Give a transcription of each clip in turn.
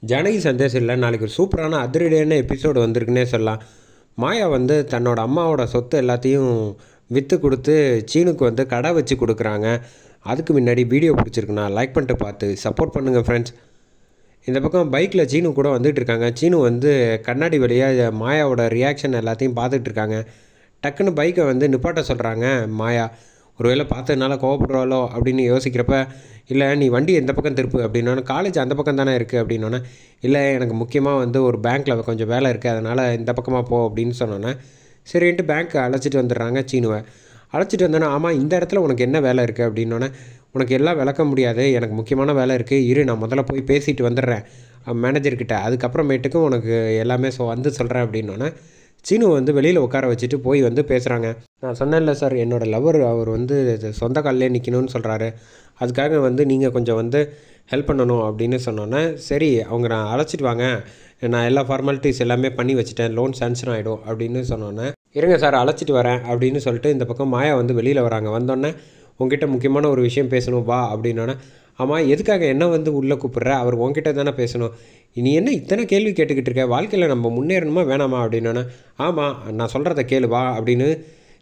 ஜானகி சந்தேஷில் நாளைக்கு ஒரு சூப்பரான அதிரடியான எபிசோடு வந்திருக்குன்னே சொல்லலாம். மாயா வந்து தன்னோட அம்மாவோட சொத்து எல்லாத்தையும் விற்று கொடுத்து சீனுக்கு வந்து கடை வச்சு கொடுக்குறாங்க. அதுக்கு முன்னாடி வீடியோ பிடிச்சிருக்குண்ணா லைக் பண்ணிட்டு பார்த்து சப்போர்ட் பண்ணுங்கள் ஃப்ரெண்ட்ஸ். இந்த பக்கம் பைக்கில் சீனு கூட வந்துட்டு இருக்காங்க. சீனு வந்து கண்ணாடி வழியாக மாயாவோட ரியாக்ஷன் எல்லாத்தையும் பார்த்துட்ருக்காங்க. டக்குன்னு பைக்கை வந்து நிப்பாட்ட சொல்கிறாங்க மாயா. ஒருவேளை பார்த்ததுனால கோவப்படுவாளோ அப்படின்னு யோசிக்கிறப்ப, இல்லை நீ வண்டி எந்த பக்கம் திருப்பு அப்படின்னோன்னே, காலேஜ் அந்த பக்கம் தானே இருக்குது அப்படின்னோன்னே, இல்லை எனக்கு முக்கியமாக வந்து ஒரு பேங்க்கில் கொஞ்சம் வேலை இருக்குது, அதனால் இந்த பக்கமாக போ அப்படின்னு சொன்னோன்னே, சரின்ட்டு பேங்க் அழைச்சிட்டு வந்துடுறாங்க சீனுவை. அழைச்சிட்டு வந்தோன்னே, ஆமாம் இந்த இடத்துல உனக்கு என்ன வேலை இருக்குது அப்படின்னோன்னே, உனக்கு எல்லாம் விளக்க முடியாது, எனக்கு முக்கியமான வேலை இருக்குது, இரு நான் முதல்ல போய் பேசிட்டு வந்துடுறேன் மேனேஜர்கிட்ட, அதுக்கப்புறமேட்டுக்கும் உனக்கு எல்லாமே வந்து சொல்கிறேன் அப்படின்னோன்னே, சீனு வந்து வெளியில் உட்கார வச்சுட்டு போய் வந்து பேசுகிறாங்க. நான் சொன்னேன்ல சார், என்னோடய லவர் அவர் வந்து சொந்த காலிலே நிற்கணும்னு சொல்கிறாரு, அதுக்காக வந்து நீங்கள் கொஞ்சம் வந்து ஹெல்ப் பண்ணணும் அப்படின்னு சொன்னோன்னே, சரி அவங்க நான் அழைச்சிட்டு வாங்க, நான் எல்லா ஃபார்மாலிட்டிஸ் எல்லாமே பண்ணி வச்சுட்டேன், லோன் சேங்ஷன் ஆகிடும் அப்படின்னு சொன்னோன்னே, இருங்க சார் அழைச்சிட்டு வரேன் அப்படின்னு சொல்லிட்டு இந்த பக்கம் மாயா வந்து வெளியில் வராங்க. வந்தோடனே, உங்ககிட்ட முக்கியமான ஒரு விஷயம் பேசணும் வா அப்படின்னோன்னே, ஆமாம் எதுக்காக என்ன வந்து உள்ளே கூப்பிட்ற, அவர் உங்ககிட்ட தானே பேசணும், நீ என்ன இத்தனை கேள்வி கேட்டுக்கிட்டு இருக்க, வாழ்க்கையில் நம்ம முன்னேறணுமா வேணாமா அப்படின்னோன்னே, ஆமாம் நான் சொல்கிறத கேளு வா அப்படின்னு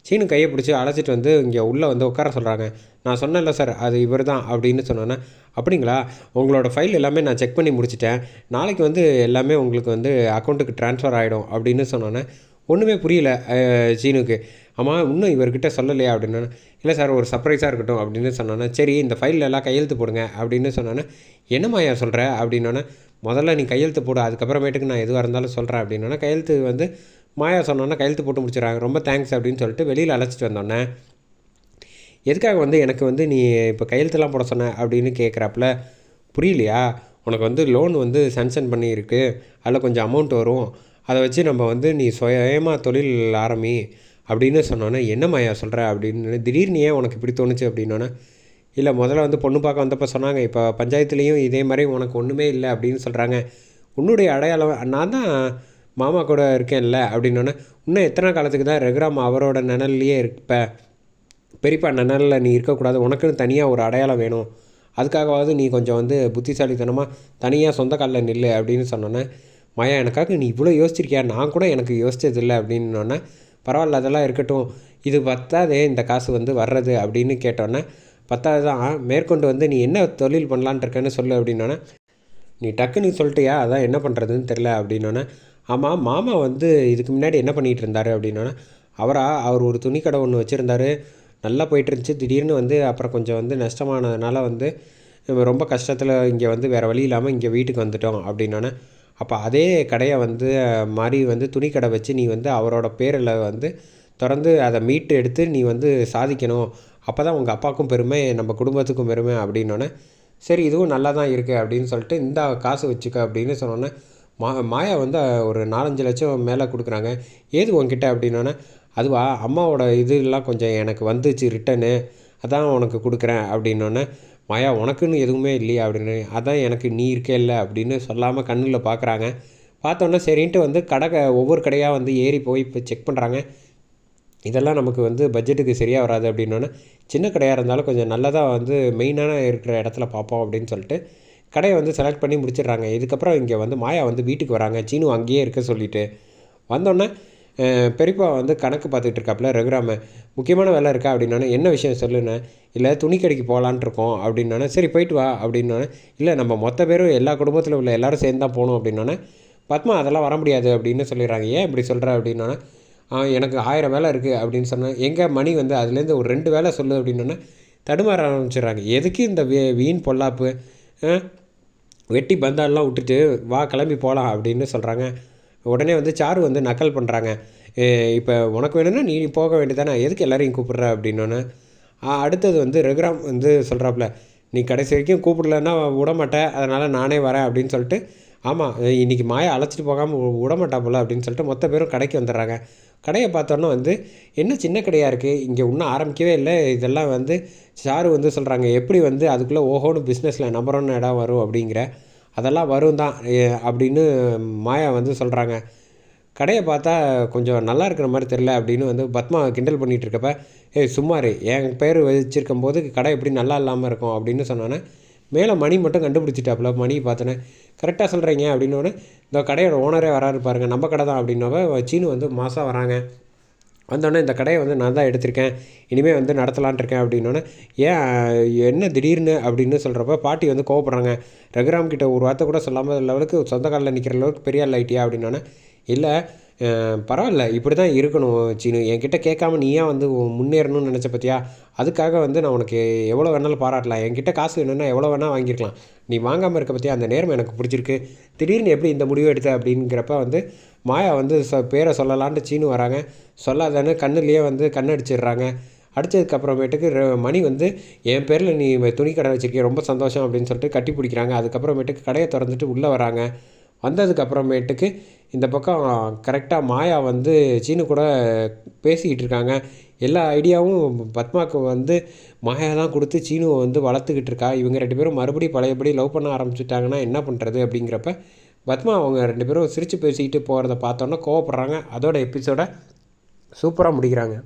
சீனு கையை பிடிச்சி அழைச்சிட்டு வந்து இங்கே உள்ளே வந்து உட்கார சொல்கிறாங்க. நான் சொன்னேன்ல சார் அது இவர் தான் அப்படின்னு சொன்னோன்னே, அப்படிங்களா, உங்களோட ஃபைல் எல்லாமே நான் செக் பண்ணி முடிச்சிட்டேன், நாளைக்கு வந்து எல்லாமே உங்களுக்கு வந்து அக்கௌண்ட்டுக்கு ட்ரான்ஸ்ஃபர் ஆகிடும் அப்படின்னு சொன்னோன்னே, ஒன்றுமே புரியல சீனுக்கு. ஆமாம் இன்னும் இவர்கிட்ட சொல்லலையா அப்படின்னா, இல்லை சார் ஒரு சர்ப்ரைஸாக இருக்கட்டும் அப்படின்னு சொன்னோன்னே, சரி இந்த ஃபைலில் எல்லாம் கையெழுத்து போடுங்க அப்படின்னு சொன்னோன்னே, என்னம்மாயா சொல்கிற அப்படின்னோன்னே, முதல்ல நீ கையெழுத்து போடு, அதுக்கப்புறமேட்டுக்கு நான் எதுவாக இருந்தாலும் சொல்கிறேன் அப்படின்னோன்னே, கையெழுத்து வந்து மாயா சொன்னோன்னே கையெழுத்து போட்டு முடிச்சிடறாங்க. ரொம்ப தேங்க்ஸ் அப்படின்னு சொல்லிட்டு வெளியில் அழைச்சிட்டு வந்தோன்னே, எதுக்காக வந்து எனக்கு வந்து நீ இப்போ கையெழுத்துலாம் போட சொன்ன அப்படின்னு கேட்குறாப்புல, புரியலையா, உனக்கு வந்து லோன் வந்து சேங்ஷன் பண்ணியிருக்கு, அதில் கொஞ்சம் அமௌண்ட் வரும், அதை வச்சு நம்ம வந்து நீ சுயமாக தொழில் ஆரம்பி அப்படின்னு சொன்னோன்னே, என்ன மாயா சொல்கிற அப்படின்னு, திடீர்னு ஏன் உனக்கு இப்படி தோணுச்சு அப்படின்னோன்னே, இல்லை முதல்ல வந்து பொண்ணு பார்க்க வந்தப்போ சொன்னாங்க, இப்போ பஞ்சாயத்துலேயும் இதே மாதிரி உனக்கு ஒன்றுமே இல்லை அப்படின்னு சொல்கிறாங்க, உன்னுடைய அடையாளம் நான் தான் மாமா கூட இருக்கேன்ல அப்படின்னோன்னே, இன்னும் எத்தனை காலத்துக்கு தான் ரகுராம் அவரோட நிழல்லையே இருப்ப, பெரியப்பா நிழலில் நீ இருக்கக்கூடாது, உனக்குன்னு தனியாக ஒரு அடையாளம் வேணும், அதுக்காகவாவது நீ கொஞ்சம் வந்து புத்திசாலித்தனமாக தனியாக சொந்த காலில் நில்லு அப்படின்னு சொன்னோன்னே, மாயா எனக்காக நீ இவ்வளோ யோசிச்சிருக்கியா, நான் கூட எனக்கு யோசிச்சதில்லை அப்படின்னோன்னே, பரவாயில்ல அதெல்லாம் இருக்கட்டும், இது பத்தாதே இந்த காசு வந்து வர்றது அப்படின்னு கேட்டோன்னே, பத்தாவது தான், மேற்கொண்டு வந்து நீ என்ன தொழில் பண்ணலான் இருக்கேன்னு சொல்லு அப்படின்னோன்னே, நீ டக்குன்னு சொல்லிட்டியா, அதான் என்ன பண்ணுறதுன்னு தெரில அப்படின்னோன்னே, ஆமாம் மாமா வந்து இதுக்கு முன்னாடி என்ன பண்ணிகிட்டு இருந்தார் அப்படின்னோன்னே, அவர் ஒரு துணிக்கடை ஒன்று வச்சுருந்தார், நல்லா போயிட்டு இருந்துச்சு, திடீர்னு வந்து அப்புறம் கொஞ்சம் வந்து நஷ்டமானதுனால வந்து ரொம்ப கஷ்டத்தில் இங்கே வந்து வேறு வழி இல்லாமல் இங்கே வீட்டுக்கு வந்துட்டோம் அப்படின்னோன்னே, அப்போ அதே கடையை வந்து மாதிரி வந்து துணிக்கடை வச்சு நீ வந்து அவரோட பேரில் வந்து திறந்து அதை மீட்டு எடுத்து நீ வந்து சாதிக்கணும், அப்போ தான் உங்கள் அப்பாவுக்கும் பெருமை நம்ம குடும்பத்துக்கும் பெருமை அப்படின்னோன்னே, சரி இதுவும் நல்லா தான் இருக்குது அப்படின்னு சொல்லிட்டு இந்த காசு வச்சுக்க அப்படின்னு சொன்னோன்னே, மாயா வந்து ஒரு 4-5 லட்சம் மேலே கொடுக்குறாங்க, ஏது உங்ககிட்ட அப்படின்னோன்னே, அதுவா அம்மாவோட இதெல்லாம் கொஞ்சம் எனக்கு வந்துச்சு ரிட்டனு, அதான் உனக்கு கொடுக்குறேன் அப்படின்னோன்னே, மாயா உனக்குன்னு எதுவுமே இல்லையா அப்படின்னு, அதான் எனக்கு நீ இருக்கே இல்லை அப்படின்னு சொல்லாமல் கண்ணில் பார்க்குறாங்க. பார்த்தோன்னே சரின்ட்டு வந்து ஒவ்வொரு கடையாக வந்து ஏறி போய் இப்போ செக் பண்ணுறாங்க, இதெல்லாம் நமக்கு வந்து பட்ஜெட்டுக்கு சரியாக வராது அப்படின்னோன்னே, சின்ன கடையாக இருந்தாலும் கொஞ்சம் நல்லதாக வந்து மெயினான இருக்கிற இடத்துல பார்ப்போம் அப்படின்னு சொல்லிட்டு கடையை வந்து செலக்ட் பண்ணி முடிச்சிடுறாங்க. இதுக்கப்புறம் இங்கே வந்து மாயா வந்து வீட்டுக்கு வராங்க, சீனு அங்கேயே இருக்க சொல்லிவிட்டு. வந்தோடனே பெரியப்பா வந்து கணக்கு பார்த்துக்கிட்டு இருக்காப்புல ரகுராம, முக்கியமான வேலை இருக்கா அப்படின்னோன்னே, என்ன விஷயம் சொல்லுண்ணே, இல்லை துணி கடைக்கு போகலான்ட்டு இருக்கோம் அப்படின்னோன்னே, சரி போயிட்டு வா அப்படின்னோன்னே, இல்லை நம்ம மொத்த பேரும் எல்லா குடும்பத்தில் உள்ள எல்லோரும் சேர்ந்து தான் போகணும் அப்படின்னோன்னே, பத்மா அதெல்லாம் வர முடியாது அப்படின்னு சொல்லிடுறாங்க. ஏன் இப்படி சொல்கிற அப்படின்னோன்னே, எனக்கு 1000 வேலை இருக்குது அப்படின்னு சொன்னேன், எங்கே மணி வந்து அதுலேருந்து ஒரு 2 வேலை சொல்லு அப்படின்னோன்னே தடுமாற ஆரம்பிச்சிடுறாங்க. எதுக்கு இந்த வீண் பொல்லாப்பு, வெட்டி பந்தாலெலாம் விட்டுட்டு வா கிளம்பி போகலாம் அப்படின்னு சொல்கிறாங்க. உடனே வந்து சாரு வந்து நக்கல் பண்ணுறாங்க, இப்போ உனக்கு வேணும்னா நீ போக வேண்டியதானே, எதுக்கு எல்லோரையும் கூப்பிட்ற அப்படின்னோன்னே, அடுத்தது வந்து ரகுராம் வந்து சொல்கிறாப்புல, நீ கடைசி வரைக்கும் கூப்பிடலன்னா விடமாட்டேன், அதனால் நானே வரேன் அப்படின்னு சொல்லிட்டு, ஆமாம் இன்றைக்கி மாயா அழைச்சிட்டு போகாமல் விடமாட்டா போல் அப்படின்னு சொல்லிட்டு மொத்த பேரும் கடைக்கு வந்துடுறாங்க. கடையை பார்த்தோன்னா வந்து என்ன சின்ன கடையாக இருக்குது, இங்கே இன்னும் ஆரம்பிக்கவே இல்லை, இதெல்லாம் வந்து சாரு வந்து சொல்கிறாங்க, எப்படி வந்து அதுக்குள்ளே ஓஹோன்னு பிஸ்னஸில் நம்பர் 1 இடம் வரும் அப்படிங்கிற, அதெல்லாம் வரும் தான் அப்படின்னு மாயா வந்து சொல்கிறாங்க. கடையை பார்த்தா கொஞ்சம் நல்லா இருக்கிற மாதிரி தெரில அப்படின்னு வந்து பத்மா கிண்டல் பண்ணிகிட்டு இருக்கப்ப, சும்மாரு என் பேர் வச்சுருக்கும் போது கடை எப்படி நல்லா இல்லாமல் இருக்கும் அப்படின்னு சொன்னோன்னே, மேலே மணி மட்டும் கண்டுபிடிச்சிட்டாப்புல. மணி பார்த்தோன்னே கரெக்டாக சொல்கிறீங்க அப்படின்னோடனே இந்த கடையோட ஓனரே வராரு பாருங்க, நம்ம கடை தான் அப்படின்னவ சீனு வந்து மாதம் வராங்க. வந்தோடனே இந்த கடையை வந்து நான் தான் எடுத்திருக்கேன், இனிமேல் வந்து நடத்தலான் இருக்கேன் அப்படின்னோடனே ஏன் என்ன திடீர்னு அப்படின்னு சொல்கிறப்ப பாட்டி வந்து கோவப்படுறாங்க. ரகுராம் கிட்ட ஒரு வார்த்தை கூட சொல்லாமல் லெவலுக்கு சொந்த காலில் நிற்கிற அளவுக்கு பெரிய ஆள் ஆகிட்டியா அப்படின்னோடனே இல்லை பரவாயில்ல இப்படி தான் இருக்கணும் சீனு, என்கிட்ட கேட்காம நீ ஏன் வந்து முன்னேறணும்னு நினச்ச பார்த்தியா, அதுக்காக வந்து நான் உனக்கு எவ்வளோ வேணாலும் பாராட்டலாம், என்கிட்ட காசு வேணும்னா எவ்வளோ வேணால் வாங்கியிருக்கலாம், நீ வாங்காமல் இருக்க பற்றியா அந்த நேர்மை எனக்கு பிடிச்சிருக்கு, திடீர்னு எப்படி இந்த முடிவு எடுத்த அப்படிங்கிறப்ப வந்து மாயா வந்து பேரை சொல்லலான்ட்டு சீனு வராங்க. சொல்லாதானே கண்ணுலேயே வந்து கண்ணடிச்சிடுறாங்க. அடித்ததுக்கப்புறமேட்டுக்கு மணி வந்து என் பேரில் நீ துணி கடை வச்சுருக்கிய ரொம்ப சந்தோஷம் அப்படின்னு சொல்லிட்டு கட்டி பிடிக்கிறாங்க. அதுக்கப்புறமேட்டுக்கு கடையை திறந்துட்டு உள்ளே வராங்க. வந்ததுக்கப்புறமேட்டுக்கு இந்த பக்கம் கரெக்டாக மாயா வந்து சீனு கூட பேசிக்கிட்டு இருக்காங்க. எல்லா ஐடியாவும் பத்மாவுக்கு வந்து மாயா தான் கொடுத்து சீனுவை வந்து வளர்த்துக்கிட்டு இருக்கா. இவங்க 2 பேரும் மறுபடியும் பழையபடி லவ் பண்ண ஆரம்பிச்சுட்டாங்கன்னா என்ன பண்ணுறது அப்படிங்கிறப்ப பத்மா அவங்க 2 பேரும் சிரித்து பேசிக்கிட்டு போகிறத பார்த்தோன்னா கோவப்படுறாங்க. அதோட எபிசோடை சூப்பராக முடிக்கிறாங்க.